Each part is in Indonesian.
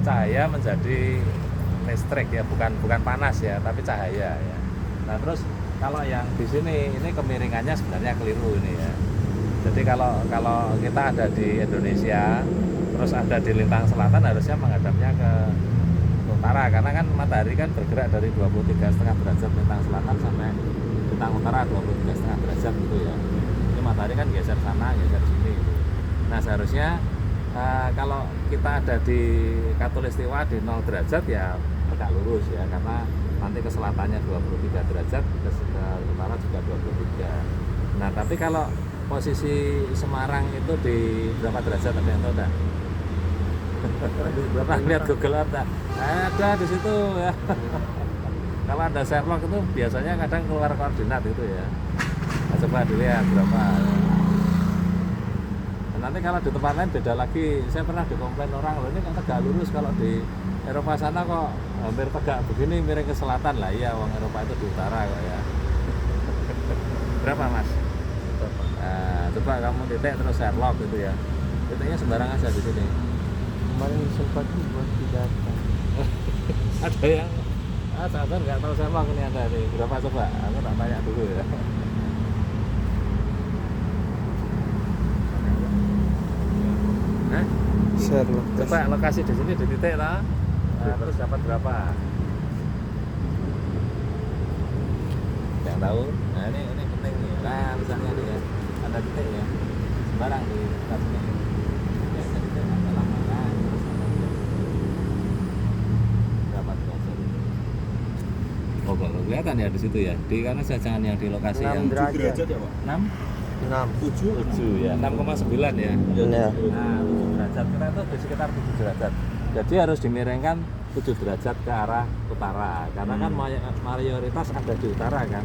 cahaya menjadi listrik ya, bukan panas ya, tapi cahaya ya. Nah terus kalau yang di sini ini kemiringannya sebenarnya keliru ini ya. Jadi kalau kita ada di Indonesia terus ada di lintang selatan harusnya menghadapnya ke utara, karena kan matahari kan bergerak dari 23,5 derajat lintang selatan sampai lintang utara 23,5 derajat gitu ya. Ini matahari kan geser sana geser sini gitu. Nah seharusnya kalau kita ada di Katulistiwa di 0 derajat ya tegak lurus ya, karena nanti ke selatannya 23 derajat, ke utara juga 23. Nah tapi kalau posisi Semarang itu di berapa derajat, ada yang tahu enggak? Pernah lihat Google Earth? Ada di situ ya. Kalau ada Sherlock itu biasanya kadang keluar koordinat itu ya. Nah, coba dilihat berapa. Nanti kalau di tempat lain beda lagi. Saya pernah dikomplain orang, loh ini kan tegak lurus, kalau di Eropa sana kok hampir tegak begini miring ke selatan. Lah iya, wong Eropa itu di utara kok ya. Berapa mas? Nah, coba kamu titik terus Sherlock gitu ya. Titiknya sembarang aja di sini. Kemarin sempat buat datang. Ada yang sahabat nggak tahu Sherlock ini ada nih. Berapa coba? Aku tak tanya dulu ya. Sherlock. Coba lokasi di sini di titik lah. Nah, terus dapat berapa? Yang tahu? Nah ini penting nih. Nah misalnya nih ya, ada titik ya, sembarang di atas ini. Ya, ada titik ada lama kan, terus ada berapa derajat? Oh kalau kelihatan ya di situ ya. Karena saya jangan yang di lokasi 6 yang derajat ya Pak? 6, 7 ya, 6,9 ya. Benar. Nah 7 derajat kita itu di sekitar 7 derajat. Jadi harus dimiringkan 7 derajat ke arah utara, karena kan mayoritas ada di utara kan,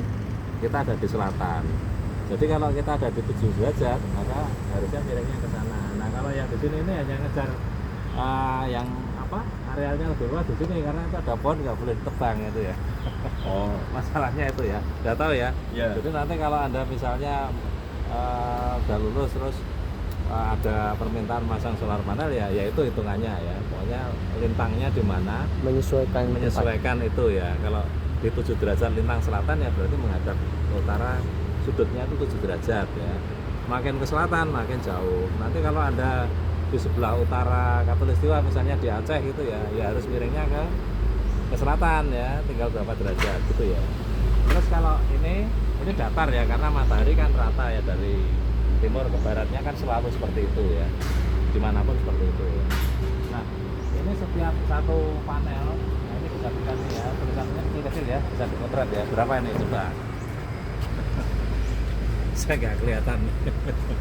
kita ada di selatan. Jadi kalau kita ada di 7 derajat maka harusnya miringnya ke sana. Nah kalau yang di sini ini hanya ngejar yang apa arealnya lebih luas di sini, karena itu ada pohon nggak boleh ditebang itu ya. Oh masalahnya itu ya, nggak tahu ya. Jadi nanti kalau anda misalnya udah lulus terus ada permintaan masang solar panel ya itu hitungannya ya, pokoknya lintangnya di mana menyesuaikan itu ya. Kalau di 7 derajat lintang selatan ya berarti menghadap ke utara, sudutnya itu 7 derajat ya. Makin ke selatan makin jauh. Nanti kalau ada di sebelah utara Katulistiwa misalnya di Aceh gitu ya harus miringnya ke selatan ya, tinggal berapa derajat gitu ya. Terus kalau ini datar ya, karena matahari kan rata ya, dari timur ke baratnya kan selalu seperti itu ya, dimanapun seperti itu ya. Nah ini setiap satu panel, nah ini bisa dikasih ya, tulisannya kecil-kecil ya, bisa dipotret ya. Berapa ini coba? Saya nggak kelihatan.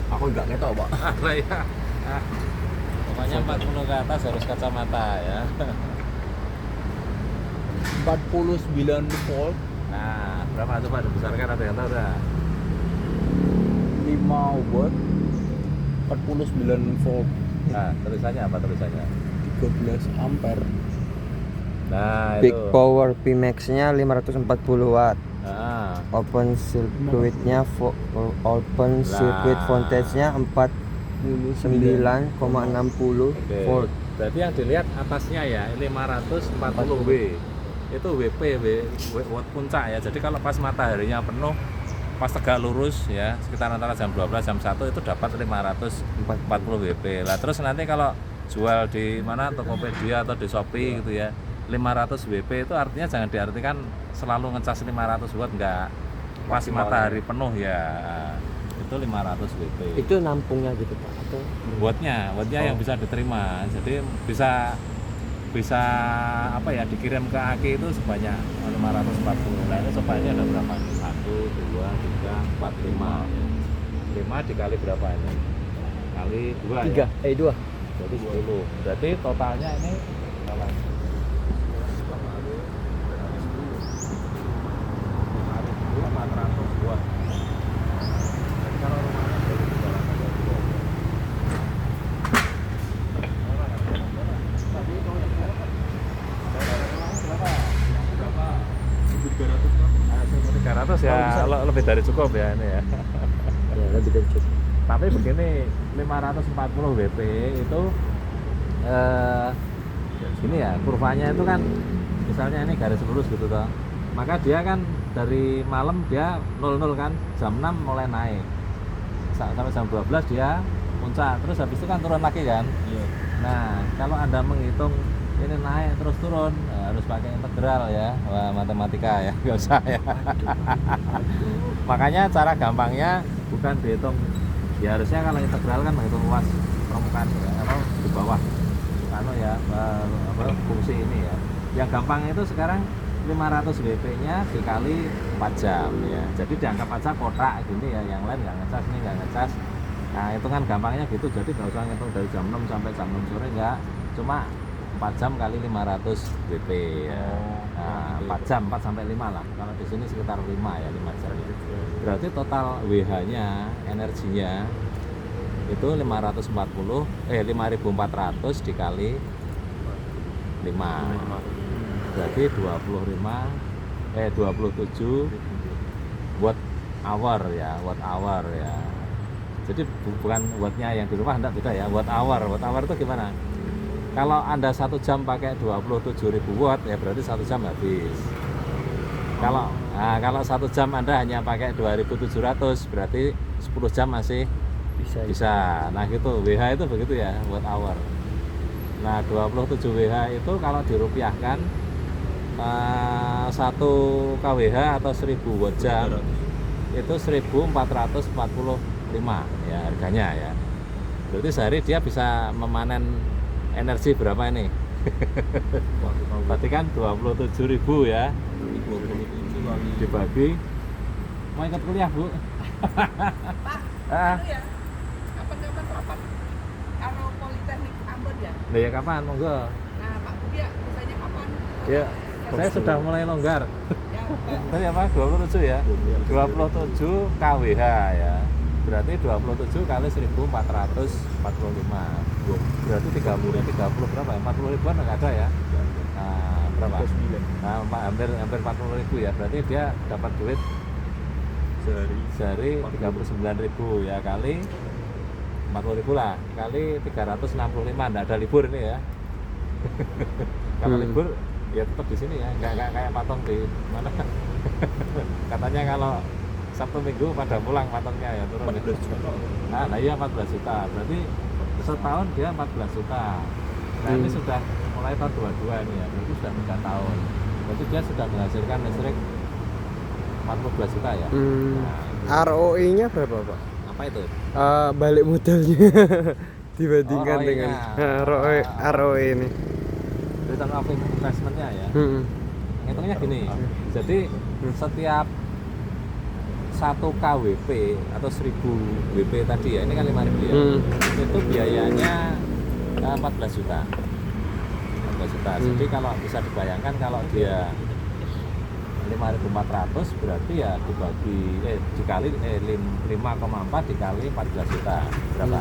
Aku nggak ngetok Pak. Ya. Pokoknya 40 ke atas harus kacamata ya. 49 volt, Nah berapa coba dibesarkan, ada yang tahu dah? 5 watt, 49 volt, Nah tulisannya apa tulisannya? 13 ampere. Nah Big itu. power Pimax-nya 540 watt. Nah, Open circuit-nya open circuit voltage-nya 49,60 oke. volt. Berarti yang dilihat atasnya ya 540 W. Itu WP watt puncak ya. Jadi kalau pas mataharinya penuh, pas tegak lurus ya, sekitar antara jam 12 jam 1 itu dapat 540 WP. Lah terus nanti kalau jual di mana Tokopedia atau di Shopee gitu ya, 500 WP itu artinya jangan diartikan selalu ngecas 500 watt, enggak. Pas matahari penuh ya itu 500 WP. Itu nampungnya gitu Pak atau Wattnya yang bisa diterima. Jadi bisa apa ya, dikirim ke aki itu sebanyak 540. Nah ini coba ini ada berapa? 1, 2, 3, 4, 5 5 dikali berapa ini? Kali 2 ya? 2. Jadi 10. Berarti totalnya ini berapa? 5.400 watt. Jadi kalau rumahnya jadi 300 watt. Ya lebih dari cukup ya ini ya. Ya, lebih dari cukup. Tapi begini, 540 WP itu gini ya, kurvanya itu kan misalnya ini garis lurus gitu toh. Maka dia kan dari malam dia 00 kan, jam 6 mulai naik. Sampai jam 12 dia puncak, terus habis itu kan turun lagi kan. Iya. Nah, kalau Anda menghitung ini naik terus turun, harus pakai integral ya. Wah, matematika ya, nggak usah ya. Makanya cara gampangnya bukan dihitung. Ya harusnya kalau integral kan menghitung luas permukaan ya, atau di bawah ya, fungsi ini ya. Yang gampang itu sekarang 500 WP-nya dikali 4 jam ya. Jadi dianggap aja kotak gini ya, yang lain nggak ngecas, ini nggak ngecas. Nah, itu kan gampangnya gitu. Jadi nggak usah ngitung dari jam 6 sampai jam 6 sore enggak. Cuma 4 jam kali 500 WP ya. Nah, 4 jam, 4 sampai 5 lah. Kalau di sini sekitar 5 ya, 5 jam. Berarti total WH-nya, energinya itu 5.400 dikali 5. Berarti 27 watt hour ya, watt hour ya. Jadi bukan wattnya yang di rumah, enggak, beda ya, watt hour. Watt hour itu gimana? Kalau Anda 1 jam pakai 27.000 watt ya berarti 1 jam habis. Kalau 1 jam Anda hanya pakai 2.700 berarti 10 jam masih bisa. Nah gitu, WH itu begitu ya, watt hour. Nah 27 WH itu kalau dirupiahkan 1 kWh atau 1000 watt jam itu 1.445 ya harganya ya. Berarti sehari dia bisa memanen energi berapa ini? Berarti kan 27.000 ya. 27 kali Dibagi. Mau ikut kuliah, Bu? Pak, ya, kapan-kapan rapat karo Politeknik Ambon ya? Nah, ya kapan? Monggo. Nah, Pak Budi ya, misalnya kapan? Ya, saya sudah mulai longgar. Ya, Tadi apa? 27 ya? 27 kWh ya. Berarti 27 kali 1.445. Berarti 30 berapa ya? 40 ribuan nggak ada ya? Nah, berapa? Nah, hampir 40.000 ya. Berarti dia dapat duit sehari 39.000 ya, kali 40.000 lah, kali 365. Nggak ada libur ini ya. Kalau libur ya tetap di sini ya, nggak kayak patung di mana. Katanya kalau Sabtu Minggu pada pulang patungnya ya turun. 14 juta. Nah iya 14 juta, berarti setahun dia 14 juta. Nah ini sudah mulai tahun 22 ini ya, berarti sudah 3 tahun. Berarti dia sudah menghasilkan listrik 14 juta ya. Nah, ROE-nya berapa, Pak? apa itu? Balik modalnya dibandingkan ROE-nya. dengan ROE ini. Return of investment-nya ya. Hmm. Ngitungnya gini. Jadi setiap 1 kWp atau 1000 WP tadi ya, ini kan 5.000 ya. Itu biayanya 14 juta. 14 juta. Jadi kalau bisa dibayangkan kalau dia 5.400 berarti ya dikali 5,4 dikali 14 juta. Berapa?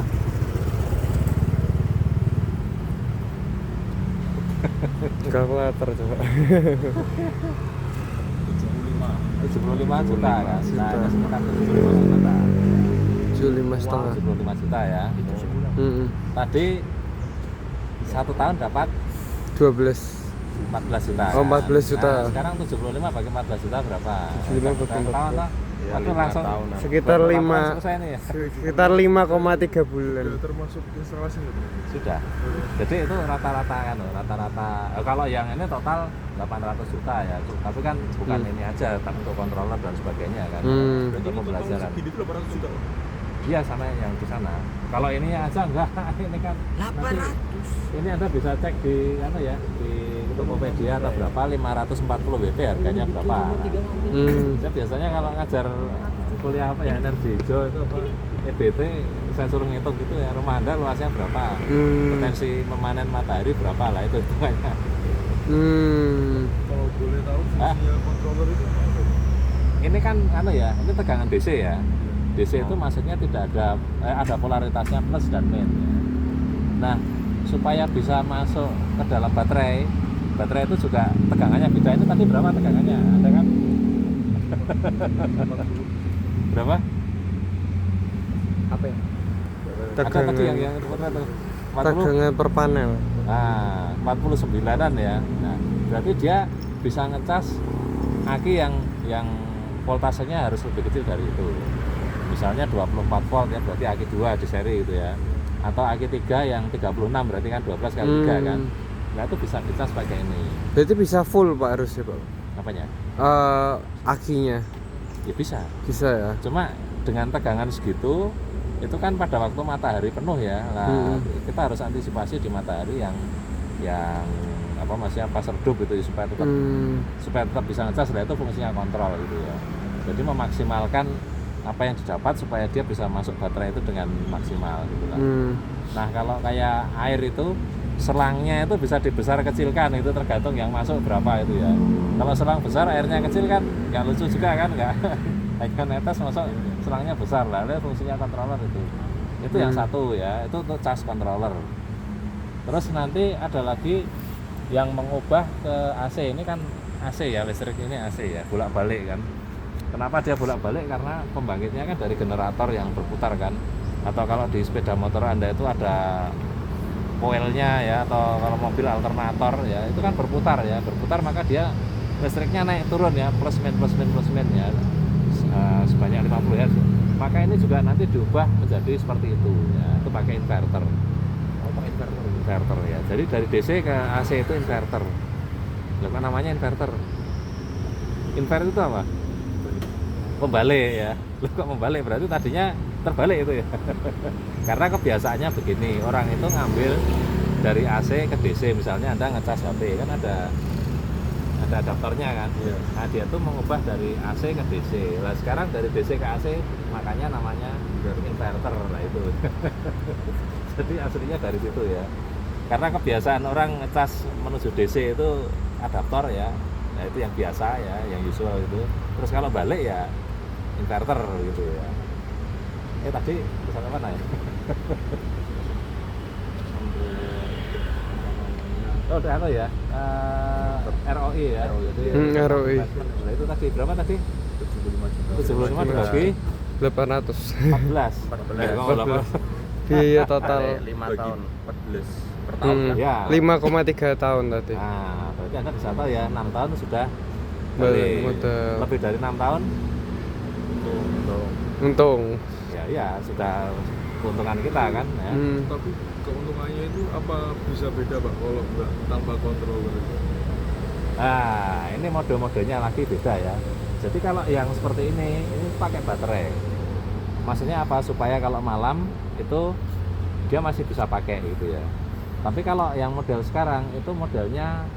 Kalkulator coba. 75 juta kan. Nah, juta. ini sekitar 75 juta. 75,5. 75 juta ya. Tadi 1 tahun dapat 12. 14 juta. Oh, kan? 14 juta. Nah, sekarang 75 bagi 14 juta berapa? 75 bagi Tahun 14. toh? Waduh, langsung Sekitar berapa 5 tahun selesai nih ya? sekitar 5,3 bulan. Termasuk instalasi nggak? Sudah. Jadi itu rata-rata kan, rata-rata. Kalau yang ini total 800 juta ya. Tapi kan bukan ini aja, tapi untuk controller dan sebagainya kan. Untuk pembelajaran. Segini itu 800 juta. Iya, sama yang di sana. Kalau ini aja enggak, ini kan 800. Ini Anda bisa cek di ya, di Tokopedia atau berapa, 540 WP harganya berapa. Saya biasanya kalau ngajar kuliah energi hijau itu EBT, saya suruh ngitung gitu ya, rumah Anda luasnya berapa, potensi memanen matahari berapa lah, itu hitungannya. Kalau boleh tahu fungsinya controller itu apa? Ini kan ya, ini tegangan DC ya. DC itu maksudnya tidak ada polaritasnya plus dan min. Nah, supaya bisa masuk ke dalam baterai itu juga tegangannya beda. Itu tadi berapa tegangannya? Ada kan? Berapa? Apa ya? Ada tadi yang itu tegangan per panel. Nah, 49-an ya. Nah, berarti dia bisa ngecas aki yang voltasenya harus lebih kecil dari itu. Misalnya 24 volt ya, berarti aki 2 di seri gitu ya. Atau aki 3 yang 36 berarti kan 12 kali 3 kan. Nah, itu bisa dicas pakai ini. Berarti bisa full Pak harusnya Pak. Apanya? Akinya. Ya bisa. Bisa ya. Cuma dengan tegangan segitu itu kan pada waktu matahari penuh ya. Nah, kita harus antisipasi di matahari yang apa maksudnya pas redup gitu supaya tetap bisa ngecas. Nah, itu fungsinya kontrol gitu ya. Jadi memaksimalkan apa yang didapat supaya dia bisa masuk baterai itu dengan maksimal gitu lah. Nah, kalau kayak air itu selangnya itu bisa dibesar kecilkan, itu tergantung yang masuk berapa itu ya. Kalau selang besar airnya kecil kan nggak lucu juga kan, nggak hanya netes masuk selangnya besar lah. Itu fungsinya controller itu yang satu ya, itu untuk cas controller. Terus nanti ada lagi yang mengubah ke AC. Ini kan AC ya, listrik ini AC ya, bolak-balik kan. Kenapa dia bolak-balik? Karena pembangkitnya kan dari generator yang berputar kan. Atau kalau di sepeda motor Anda itu ada koilnya ya, atau kalau mobil alternator ya, itu kan berputar ya, maka dia listriknya naik turun ya, plus min ya, sebanyak 50 Hz. Maka ini juga nanti diubah menjadi seperti itu ya, itu pakai inverter. Inverter ya. Jadi dari DC ke AC itu inverter. Loh, kan namanya inverter. Inverter itu apa? Pembalik ya. Loh, kok membalik? Berarti tadinya terbalik itu ya. Karena kebiasaannya begini, orang itu ngambil dari AC ke DC. Misalnya Anda ngecas HP kan ada adaptornya kan. Nah, dia tuh mengubah dari AC ke DC. Nah, sekarang dari DC ke AC makanya namanya inverter. Nah, itu. Jadi aslinya dari situ ya. Karena kebiasaan orang ngecas menuju DC itu adaptor ya. Nah, itu yang biasa ya, yang usual itu. Terus kalau balik ya inverter gitu ya. Tadi sampai mana ya? Oh, udah apa ya? ROI ya. ROI. Nah, itu tadi berapa tadi? 75 dibagi 800. 14. Biaya total 5 tahun 14 per tahun Ya. 5,3 tahun tadi. Nah, berarti Anda bisa tahu ya, 6 tahun sudah Modal. lebih dari 6 tahun Untung. ya sudah keuntungan kita kan ya. tapi keuntungannya itu apa bisa beda Pak kalau nggak tambah controller itu? Nah, ini mode-modenya lagi beda ya. Jadi kalau yang seperti ini pakai baterai. Maksudnya apa? Supaya kalau malam itu dia masih bisa pakai gitu ya. Tapi kalau yang model sekarang itu modelnya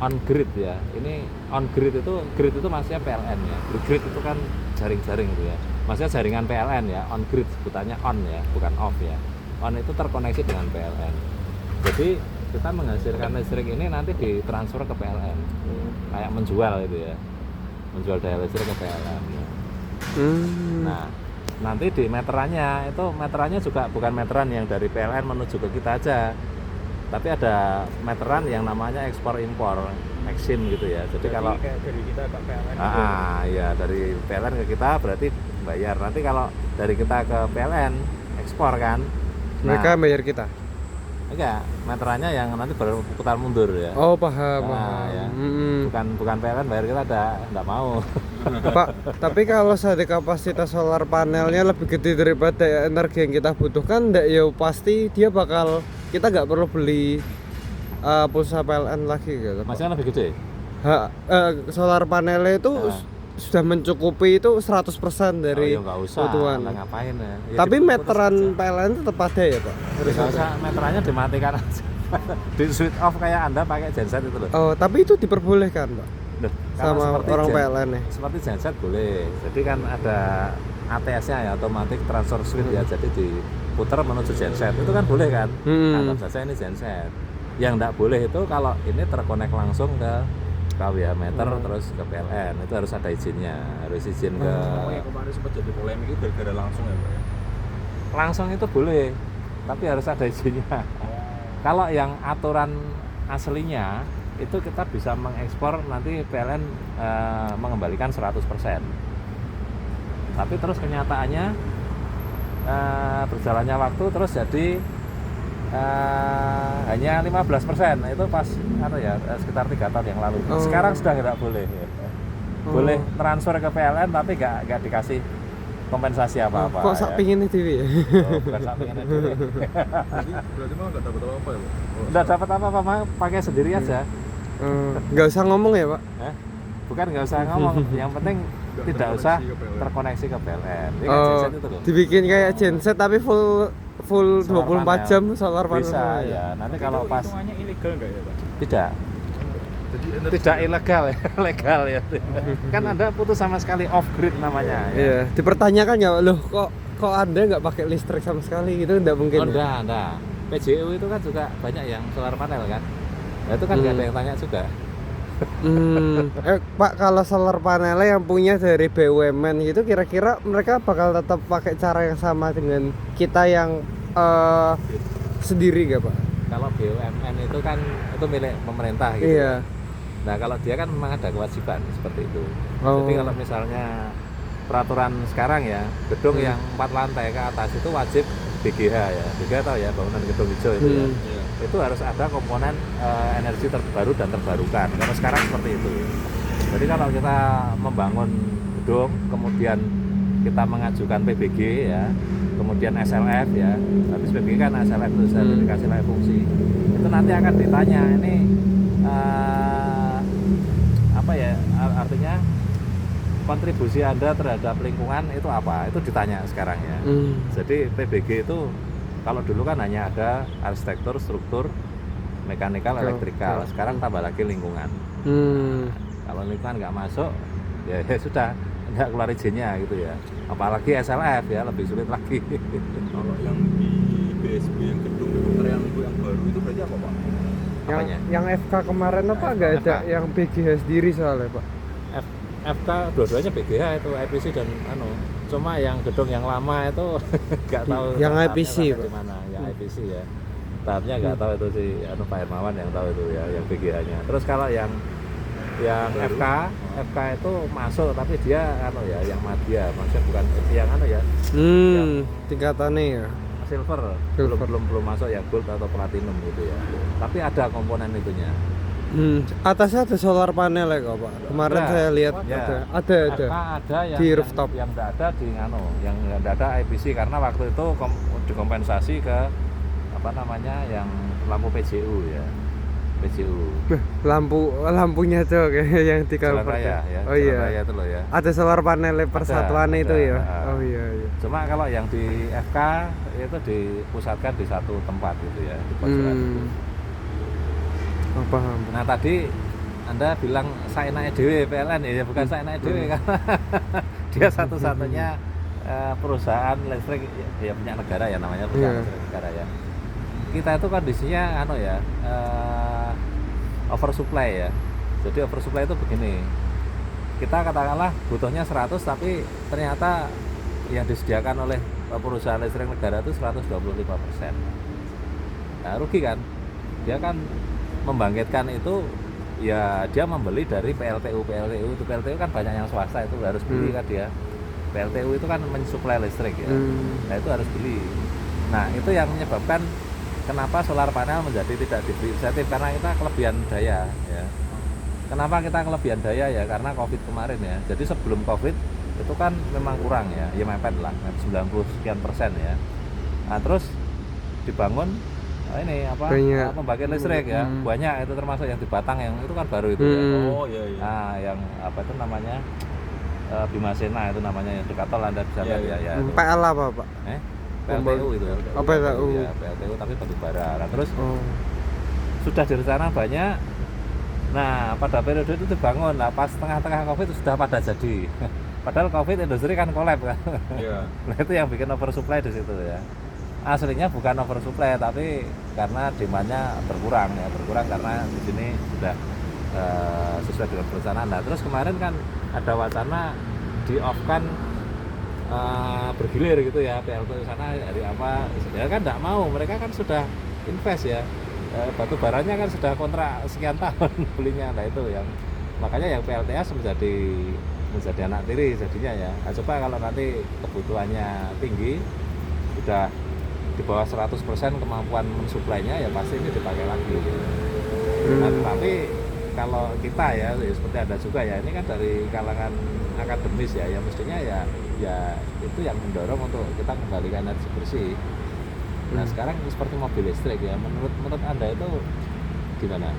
on grid ya. Ini on grid itu maksudnya PLN ya. Grid itu kan jaring-jaring gitu ya. Maksudnya jaringan PLN ya. On grid sebutannya on ya, bukan off ya. On itu terkoneksi dengan PLN. Jadi kita menghasilkan listrik ini nanti ditransfer ke PLN. Kayak menjual itu ya. Menjual daya listrik ke PLN ya. Nah, nanti di meterannya juga bukan meteran yang dari PLN menuju ke kita aja, tapi ada meteran yang namanya ekspor impor, eksim gitu ya. Jadi kalau dari kita ke PLN ya dari PLN ke kita berarti bayar. Nanti kalau dari kita ke PLN ekspor kan, Mereka bayar kita. enggak, meterannya yang nanti berputar mundur ya. Oh, paham. Ya. Bukan PLN bayar kita, enggak mau. Pak, tapi kalau saat kapasitas solar panelnya lebih gede daripada energi yang kita butuhkan, enggak ya pasti kita nggak perlu beli pulsa PLN lagi gitu. Maksudnya lebih gede? Solar panelnya itu sudah mencukupi itu 100% dari nggak usah, kebutuhan. ngapain ya. Tapi meteran PLN tetap ada ya Pak? Nggak usah, meterannya dimatikan aja. Di switch off kayak Anda pakai genset itu loh. Oh, tapi itu diperbolehkan Pak? Sama orang PLN ya? Seperti genset boleh. Jadi kan ada ATS-nya ya, automatic transfer switch ya. Jadi diputar menuju genset. Itu kan boleh kan? Anggap saja ini genset. Yang nggak boleh itu kalau ini terkonek langsung ke KWH meter terus ke PLN, itu harus ada izinnya, harus izin ke. Yang kemarin sempat jadi polemik itu gara-gara langsung ya Pak ya? Langsung itu boleh, tapi harus ada izinnya. Kalau yang aturan aslinya itu kita bisa mengekspor, nanti PLN mengembalikan 100%. Tapi terus kenyataannya berjalannya waktu terus jadi hanya 15%. Itu pas sekitar 3 tahun yang lalu. Oh. Sekarang sudah nggak boleh ya. Boleh transfer ke PLN tapi nggak dikasih kompensasi apa-apa. Kok sak ya. pingin itu ya? Oh, bukan sak pengennya dulu. Berarti malah nggak dapat apa-apa ya, Pak? Nggak dapat apa-apa, Mak. Pakai sendiri aja. Nggak usah ngomong ya, Pak? Hah? Bukan nggak usah ngomong, yang penting Nggak tidak terkoneksi usah ke PLN. terkoneksi ke PLN. Ini kan genset itu loh. Dibikin kayak genset tapi full Solar 24 panel. jam solar panel. Bisa ya. Nanti kalau pas hitungannya ilegal nggak ya Pak? tidak Jadi energi tidak ilegal ya, legal ya. Kan Anda putus sama sekali off grid namanya. Ya. Iya, dipertanyakan nggak loh kok Anda nggak pakai listrik sama sekali gitu, nggak mungkin. Oh, ya? enggak. PJU itu kan juga banyak yang solar panel kan. Nah, itu kan nggak ada yang tanya juga. Pak, kalau solar panelnya yang punya dari BUMN gitu, kira-kira mereka bakal tetap pakai cara yang sama dengan kita yang sendiri gak, Pak? Kalau BUMN itu kan itu milik pemerintah gitu. Iya. Nah, kalau dia kan memang ada kewajiban seperti itu. Oh. Jadi kalau misalnya peraturan sekarang ya, gedung yang 4 lantai ke atas itu wajib BGH ya. BGH tahu ya, bangunan gedung hijau itu ya. Itu harus ada komponen energi terbaru dan terbarukan. Kalau sekarang seperti itu. Jadi kalau kita membangun gedung, kemudian kita mengajukan PBG ya, kemudian SLF ya. Habis PBG kan SLF itu sertifikasi layak fungsi. Itu nanti akan ditanya ini apa ya, artinya kontribusi Anda terhadap lingkungan itu apa? Itu ditanya sekarang ya. Jadi PBG itu kalau dulu kan hanya ada arsitektur, struktur, mekanikal, elektrikal. Sekarang tambah lagi lingkungan. Kalau lingkungan nggak masuk, ya sudah nggak keluar izinnya gitu ya. Apalagi SLF ya, lebih sulit lagi. kalau yang di BSB yang gedung kementerian yang baru itu berarti apa, Pak? Apanya? Yang FK kemarin apa nggak ada FK. yang BGH sendiri soalnya, Pak? FK dua-duanya BGH itu IPC dan cuma yang gedung yang lama itu nggak tahu Yang tahapnya IPC, sampai Pak. di mana yang IPC ya, tahapnya nggak tahu itu si Pak Hermawan yang tahu itu ya, yang BGH-nya. Terus kalau yang FK itu masuk tapi dia ya yang madya, maksudnya bukan yang ya Tingkatannya ya. silver. Silver. belum masuk yang gold atau platinum gitu ya, tapi ada komponen itunya. Atasnya ada solar panel ya kok, Pak? Kemarin Ada. saya lihat Ya. ada. Ada yang Di rooftop. yang enggak ada di yang enggak ada IPC karena waktu itu dikompensasi ke yang lampu PJU ya. PJU. Lampunya tuh kayak yang di Jalan cover. raya ya. Oh Jalan iya. raya itu loh ya. Ada solar panel persatuan Ada, itu ya. ada. Oh iya. Cuma kalau yang di FK itu dipusatkan di satu tempat gitu ya, di pojokan itu. Oh, paham. Nah, tadi Anda bilang saenake dhewe PLN ya, bukan saenake dhewe karena dia satu-satunya perusahaan listrik ya punya negara ya, namanya perusahaan listrik negara ya. Kita itu kondisinya oversupply ya. Jadi oversupply itu begini. Kita katakanlah butuhnya 100 tapi ternyata yang disediakan oleh perusahaan listrik negara itu 125%. Nah, rugi kan? Dia kan membangkitkan itu ya, dia membeli dari PLTU itu PLTU kan banyak yang swasta itu harus beli kan dia. PLTU itu kan mensuplai listrik ya. Nah, itu harus beli. Nah, itu yang menyebabkan kenapa solar panel menjadi tidak diberi insentif, karena kita kelebihan daya ya. Kenapa kita kelebihan daya ya? Karena Covid kemarin ya. Jadi sebelum Covid itu kan memang kurang ya mepet lah 90 sekian persen ya. Nah, terus dibangun pembangkit listrik ya, banyak itu, termasuk yang di Batang yang itu kan baru itu ya. Oh iya. Nah, yang itu namanya Bimasena itu namanya, yang dekat tol Anda bisa lihat ya. Itu. PL apa, Pak? PLTU itu. Oh, PLTU. Ya, PLTU tapi batu bara. Nah, terus sudah direncana banyak. Nah, pada periode itu dibangun. Nah, pas tengah-tengah Covid itu sudah pada jadi. Padahal Covid industri kan collab kan. Iya. Nah, itu yang bikin oversupply di situ ya. Aslinya bukan oversupply tapi karena demandnya berkurang karena di sini sudah sesuai dengan perencanaan. Nah, terus kemarin kan ada wacana di off kan bergilir gitu ya, PLTU sana dari apa ya kan nggak mau, mereka kan sudah invest ya, batu baranya kan sudah kontrak sekian tahun belinya. Nah, itu yang makanya yang PLTS menjadi anak tiri jadinya ya. Nah, coba kalau nanti kebutuhannya tinggi, udah di bawah 100% kemampuan mensuplainya ya pasti ini dipakai lagi. Nah, tapi kalau kita ya seperti ada juga ya, ini kan dari kalangan akademis ya mestinya ya itu yang mendorong untuk kita kembalikan energi bersih. Nah sekarang seperti mobil listrik ya, menurut Anda itu gimana?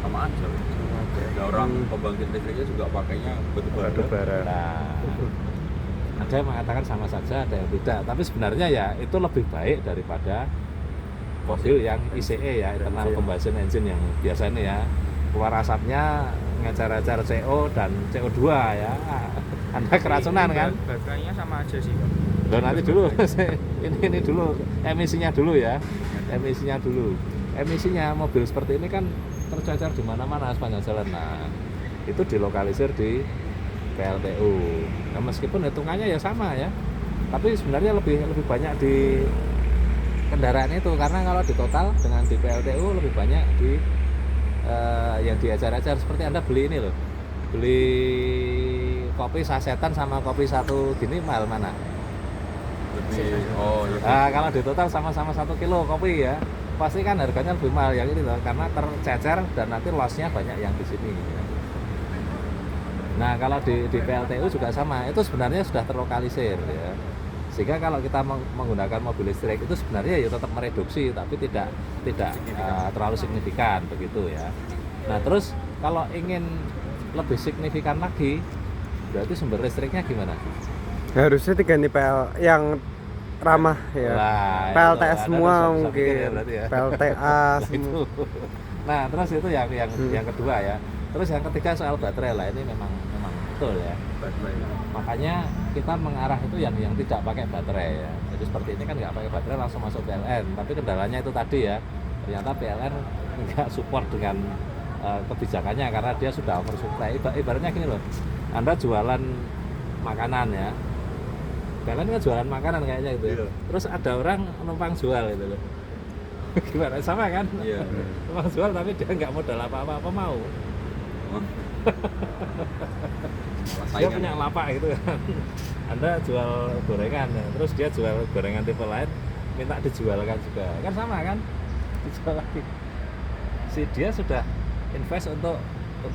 Sama aja. Ada orang pembangkit listriknya juga pakainya batu bara. Nah, ada yang mengatakan sama saja, ada yang tidak. Tapi sebenarnya ya itu lebih baik daripada mobil yang ICE ya, internal combustion engine yang biasa ini ya, keluar asapnya ngejar-ngejar CO dan CO2 ya. Anda keracunan kan? Baterainya sama aja sih, Pak. Loh, nanti dulu ini dulu emisinya dulu ya. Emisinya mobil seperti ini kan tercecer di mana-mana sepanjang jalan. Nah, itu dilokalisir di PLTU. Nah, meskipun hitungannya ya sama ya, tapi sebenarnya lebih banyak di kendaraan itu, karena kalau di total dengan di PLTU lebih banyak di yang diajar-ajar. Seperti Anda beli ini loh, beli kopi sasetan sama kopi satu gini mahal mana? Nah, kalau di total sama-sama 1 kilo kopi ya, pasti kan harganya lebih mahal yang ini loh, karena tercecer dan nanti lossnya banyak yang di sini. Nah, kalau di PLTU juga sama, itu sebenarnya sudah terlokalisir ya. Sehingga kalau kita menggunakan mobil listrik itu sebenarnya ya tetap mereduksi, tapi tidak terlalu signifikan begitu ya. Nah, terus kalau ingin lebih signifikan lagi, berarti sumber listriknya gimana? Harusnya diganti PL yang ramah ya. Nah, PLTS semua bisa mungkin. pikir ya berarti ya. PLTA Nah, semua. Nah, terus itu yang kedua ya. Terus yang ketiga soal baterai lah, ini memang betul ya. Makanya kita mengarah itu yang tidak pakai baterai ya. Jadi seperti ini kan nggak pakai baterai langsung masuk PLN. Tapi kendalanya itu tadi ya. Ternyata PLN nggak support dengan kebijakannya karena dia sudah oversupply. Ibaratnya gini loh. Anda jualan makanan ya. PLN kan jualan makanan kayaknya gitu ya. Terus ada orang numpang jual gitu loh. Gimana, sama kan? Iya. Numpang jual tapi dia nggak modal apa-apa mau. Dia punya lapak gitu kan. Anda jual gorengan ya. Terus dia jual gorengan tipe lain, minta dijualkan juga. Kan sama kan? Dijual lagi. Dia sudah invest untuk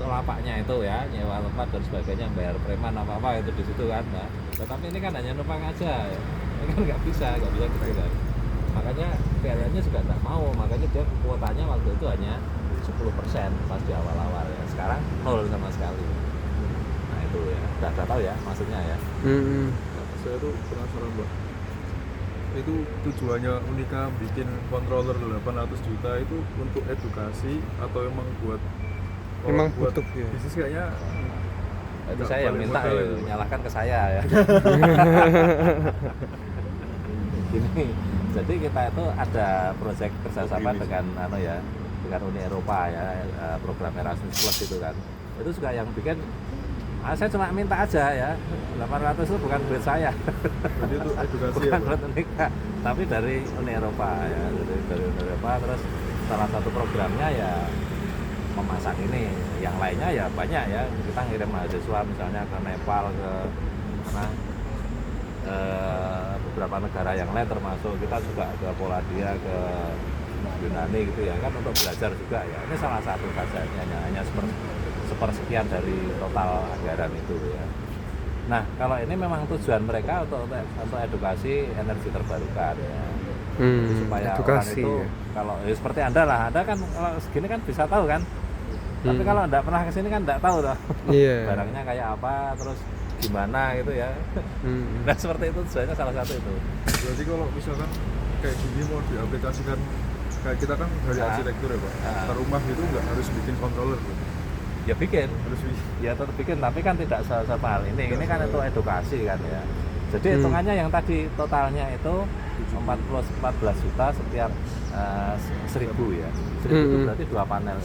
lapaknya itu ya, nyewa tempat dan sebagainya, bayar preman apa itu di situ kan. Nah, tetapi ini kan hanya numpang aja ya. Ini kan nggak bisa gitu kan. Makanya PLN-nya juga nggak mau, makanya dia kuotanya waktu itu hanya 10% pas di awal-awal ya. Sekarang 0 sama sekali. Nah itu ya, udah tahu ya maksudnya ya. Saya tuh penasaran, Mbak. Itu tujuannya Unika bikin controller 800 juta itu untuk edukasi atau emang buat butuh ya. bisnis kayaknya Itu saya yang minta ya, nyalahkan ke saya ya. Gini, jadi kita itu ada proyek kerjasama dengan dengan Uni Eropa ya, program Erasmus Plus itu kan. Itu juga yang bikin, saya cuma minta aja ya, 800 itu bukan duit saya. jadi itu edukasi Bukan ya, Pak? duit Unika, tapi dari Uni Eropa ya, dari Uni Eropa. Terus salah satu programnya ya memasak ini, yang lainnya ya banyak ya. Kita ngirim mahasiswa misalnya ke Nepal, ke mana, beberapa negara yang lain, termasuk kita juga ke Polandia, ke Yunani gitu ya kan, untuk belajar juga ya. Ini salah satu saja, hanya sepersekian dari total anggaran itu ya. Nah, kalau ini memang tujuan mereka untuk edukasi energi terbarukan ya. Supaya edukasi, orang itu ya. Kalau ya seperti Anda lah, Anda kan kalau segini kan bisa tahu kan. Tapi kalau Anda pernah kesini kan enggak tahu toh. Iya. Barangnya kayak apa, terus gimana gitu ya. Nah, seperti itu tujuannya salah satu itu. Berarti kalau misalkan kayak gini mau diaplikasikan, kayak kita kan dari arsitektur ya, Pak. Ke rumah itu nggak harus bikin controller, Pak. Ya bikin, Harus bikin. ya tetap bikin, tapi kan tidak semahal ini. Ini kan itu edukasi kan ya. Jadi hitungannya yang tadi totalnya itu 14 juta setiap 1000 ya. 1000 itu berarti 2 panel.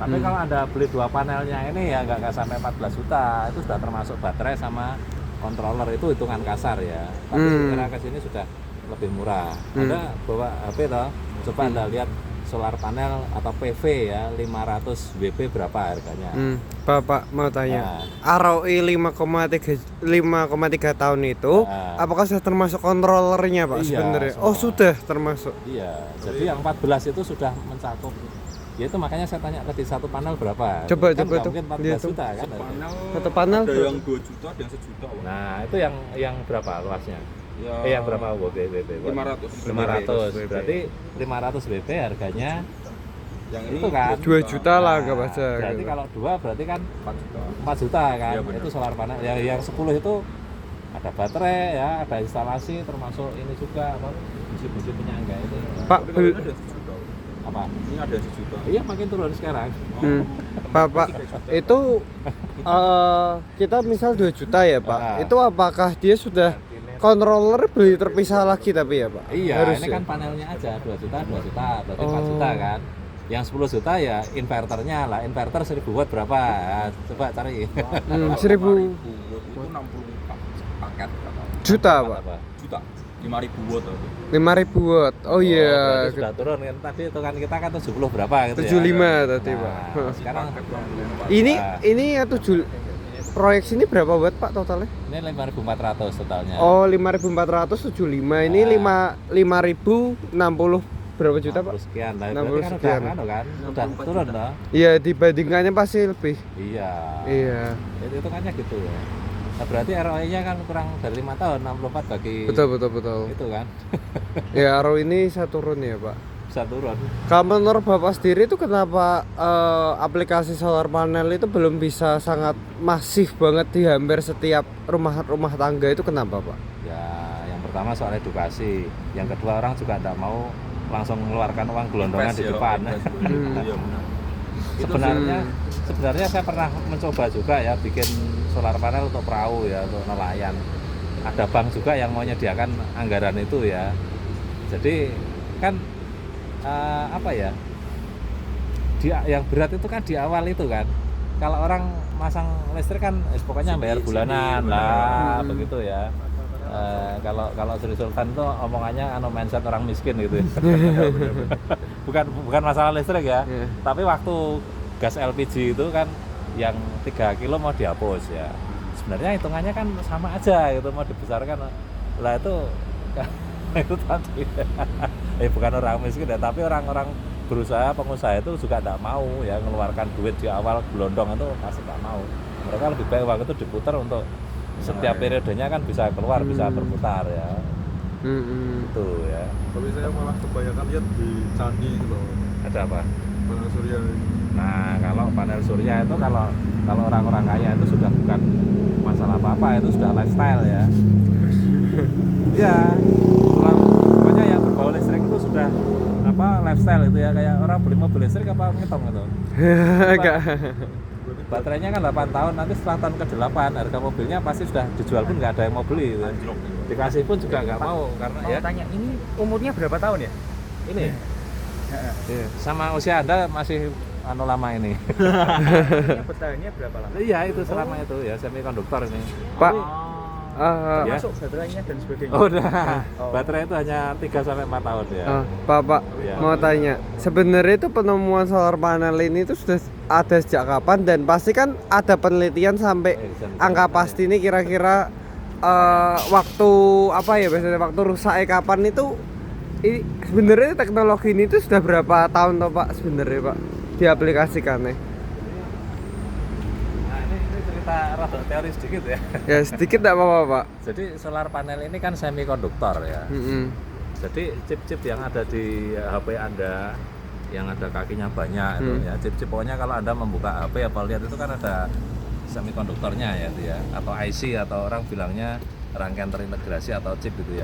Tapi kalau Anda beli 2 panelnya ini ya nggak sampai 14 juta. Itu sudah termasuk baterai sama controller, itu hitungan kasar ya. Tapi kira ke sini sudah lebih murah. Anda bawa HP toh, coba Anda lihat solar panel atau PV ya 500 WP berapa harganya? Bapak mau tanya, ROI 5,3 tahun itu apakah sudah termasuk kontrolernya Pak Iya, sebenarnya? semua. Oh sudah termasuk. Iya, jadi yang 14 itu sudah mencakup. Ya itu makanya saya tanya tadi satu panel berapa? Coba, Kan coba nggak tuh, mungkin 14 lihat tuh. juta kan? Satu panel ada berapa? yang 2 juta, ada yang 1 juta. Bang. Nah, itu yang berapa luasnya? Ya, Yang berapa WP? 500. 500. Berarti 500 WP harganya Yang itu kan 2 juta lah Nah, nggak baca. berarti gitu. kalau 2 berarti kan 4 juta. 4 juta kan. Iya, benar. Itu solar panel. Yang 10 itu ada baterai ya, ada instalasi termasuk ini juga apa busi-busi penyangga itu. Pak Tapi bel- kalau ini ada 1 juta. Apa? Ini ada yang 1 juta. Iya makin turun sekarang. Bapak itu kita misal 2 juta ya Pak. Itu apakah dia sudah controller beli terpisah lagi tapi ya Pak? Iya, Harus ini ya? kan panelnya aja 2 juta, berarti 4 juta kan. Yang 10 juta ya inverternya lah. Inverter 1000 watt berapa? Coba cari. 1000 Itu 60 paket. juta Pak. Apa? Juta. 5.000 watt. 5.000 watt. Oh Berarti iya. sudah turun kan. Tadi itu kan kita kan 70 berapa gitu 75 ya. tadi Pak. Nah, sekarang Ini ya 7 proyek sini berapa watt Pak totalnya? ini 5.400 totalnya. Oh 5.475 ini 5.060 berapa juta Pak? 60 sekian. Nah, 60 berarti kan sekian. udah turun loh. Iya dibandingkannya pasti lebih. Iya. Iya. Itu kan gitu ya. Nah, berarti ROI-nya kan kurang dari 5 tahun, 64 bagi Betul. itu kan. Ya RO ini bisa turun ya Pak. Bisa turun. Kalau menurut Bapak sendiri itu kenapa aplikasi solar panel itu belum bisa sangat masif banget di hampir setiap rumah tangga itu kenapa Pak? Ya, yang pertama soal edukasi. Yang kedua orang juga tidak mau langsung mengeluarkan uang gelondongan di depan. Iya benar. Sebenarnya saya pernah mencoba juga ya bikin solar panel untuk perahu ya, untuk nelayan. Ada bank juga yang mau menyediakan anggaran itu ya. Jadi kan apa ya? Yang berat itu kan di awal itu kan. Kalau orang masang listrik kan pokoknya bayar bulanan lah, begitu ya. Kalau Sri Sultan tuh omongannya mindset orang miskin gitu ya. bukan masalah listrik ya, tapi waktu gas LPG itu kan yang 3 kilo mau dihapus ya, sebenarnya hitungannya kan sama aja gitu, mau dibesarkan lah itu itu tadi bukan orang miskin ya, tapi orang-orang berusaha, pengusaha itu juga tidak mau ya mengeluarkan duit di awal gelondong itu masih tidak mau. Mereka lebih baik uang itu diputar untuk setiap periodenya kan bisa keluar, bisa berputar ya. Itu ya. Tapi saya malah kebanyakan lihat di candi itu loh. Ada apa? Panel surya. Nah, kalau panel surya itu kalau orang-orang kaya itu sudah bukan masalah apa-apa, itu sudah lifestyle ya. Ya, pokoknya yang berbau listrik itu sudah apa lifestyle itu ya, kayak orang beli mobil listrik apa ngitung itu. Enggak. Baterainya kan 8 tahun, nanti setelah tahun ke-8 harga mobilnya pasti sudah dijual pun nggak ada yang mau beli gitu. Dikasih pun juga nggak mau karena Mau ya tanya, ini umurnya berapa tahun ya? ini sama usia Anda masih lama ini. Ini bertahannya berapa lama? Iya itu selama itu ya semikonduktor ini. Pak Ya. Masuk baterainya dan sebagainya. Oh, udah. Baterai itu hanya 3 sampai 4 tahun ya. Bapak Iya. mau tanya, sebenarnya itu penemuan solar panel ini itu sudah ada sejak kapan, dan pasti kan ada penelitian sampai angka pasti ini kira-kira waktu apa ya, biasanya waktu rusaknya kapan itu. Ini sebenarnya teknologi ini itu sudah berapa tahun toh Pak sebenarnya Pak diaplikasikannya? Nah, ini cerita rada teori sedikit ya. Ya sedikit tidak apa-apa Pak. Jadi solar panel ini kan semikonduktor ya. Jadi chip-chip yang ada di HP Anda yang ada kakinya banyak itu ya, chip-chip pokoknya kalau Anda membuka HP apa lihat itu kan ada semikonduktornya ya itu ya, atau IC atau orang bilangnya rangkaian terintegrasi atau chip gitu ya.